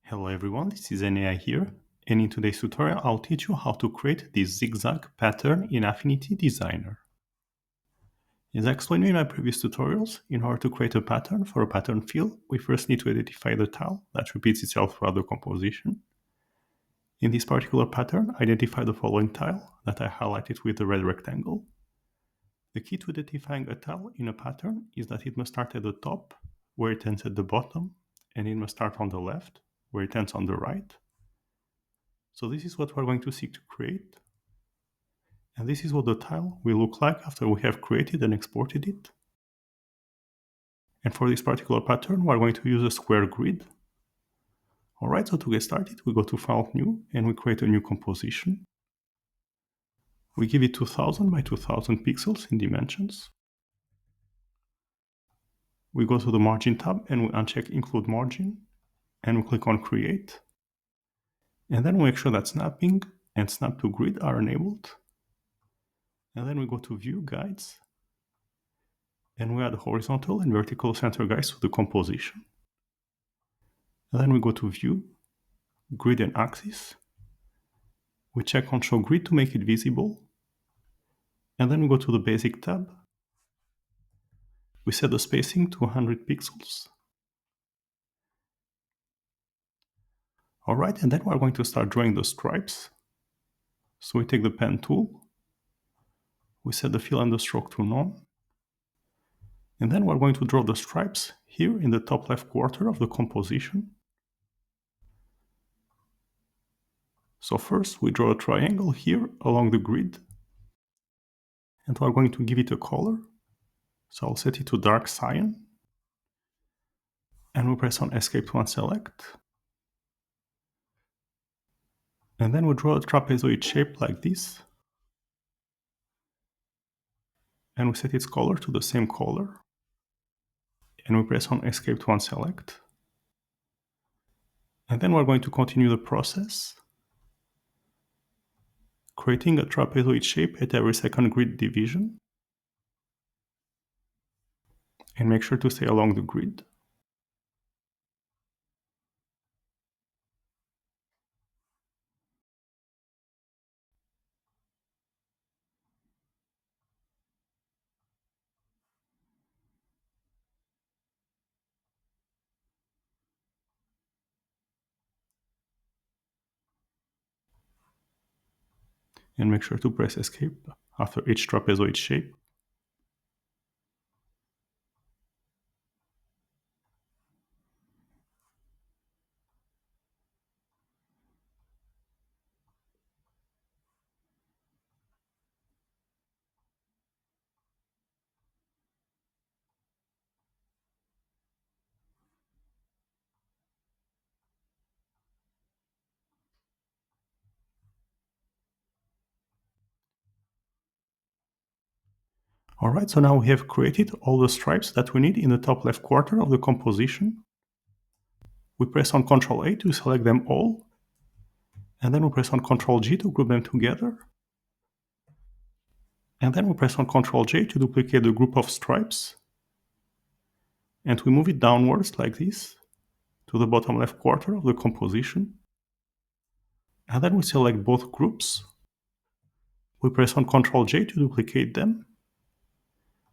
Hello everyone, this is NAI here, and in today's tutorial I'll teach you how to create this zigzag pattern in Affinity Designer. As I explained in my previous tutorials, in order to create a pattern for a pattern fill, we first need to identify the tile that repeats itself throughout the composition. In this particular pattern, identify the following tile that I highlighted with the red rectangle. The key to identifying a tile in a pattern is that it must start at the top, where it ends at the bottom, and it must start on the left, where it ends on the right. So this is what we're going to seek to create. And this is what the tile will look like after we have created and exported it. And for this particular pattern, we're going to use a square grid. Alright, so to get started, we go to File New and we create a new composition. We give it 2000 by 2000 pixels in dimensions. We go to the Margin tab and we uncheck Include Margin and we click on Create. And then we make sure that Snapping and Snap to Grid are enabled. And then we go to View Guides and we add horizontal and vertical center guides to the composition. And then we go to View, Grid and Axis. We check on Show Grid to make it visible. And then we go to the Basic tab. We set the spacing to 100 pixels. Alright, and then we're going to start drawing the stripes. So we take the pen tool. We set the fill and the stroke to none. And then we're going to draw the stripes here in the top left quarter of the composition. So first we draw a triangle here along the grid. And we're going to give it a color. So I'll set it to dark cyan. And we press on Escape to unselect. And then we draw a trapezoid shape like this. And we set its color to the same color. And we press on Escape to unselect. And then we're going to continue the process, creating a trapezoid shape at every second grid division. And make sure to stay along the grid. And make sure to press Escape after each trapezoid shape. Alright, so now we have created all the stripes that we need in the top left quarter of the composition. We press on Ctrl A to select them all. And then we press on Ctrl G to group them together. And then we press on Ctrl J to duplicate the group of stripes. And we move it downwards like this to the bottom left quarter of the composition. And then we select both groups. We press on Ctrl J to duplicate them.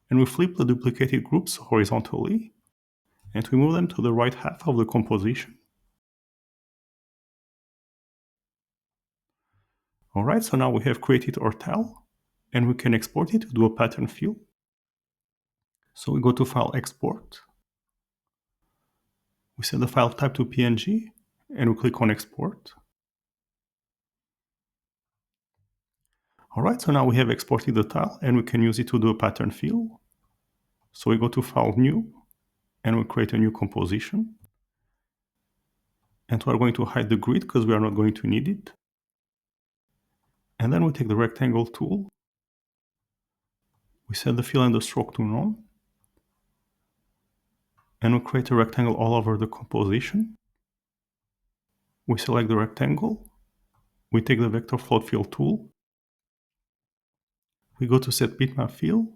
And we flip the duplicated groups horizontally. And we move them to the right half of the composition. Alright, so now we have created our tile. And we can export it to do a pattern fill. So we go to File, Export. We set the file type to PNG. And we click on Export. Alright, so now we have exported the tile and we can use it to do a pattern fill. So we go to File, New, and we create a new composition. And we're going to hide the grid because we are not going to need it. And then we take the rectangle tool. We set the fill and the stroke to none. And we create a rectangle all over the composition. We select the rectangle. We take the vector float fill tool. We go to Set Bitmap Fill.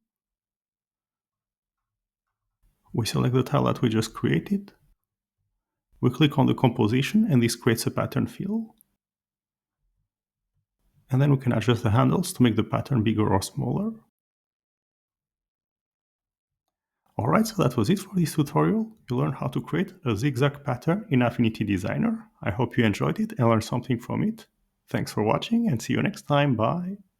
We select the tile that we just created. We click on the composition and this creates a pattern fill. And then we can adjust the handles to make the pattern bigger or smaller. Alright, so that was it for this tutorial. You learned how to create a zigzag pattern in Affinity Designer. I hope you enjoyed it and learned something from it. Thanks for watching and see you next time. Bye!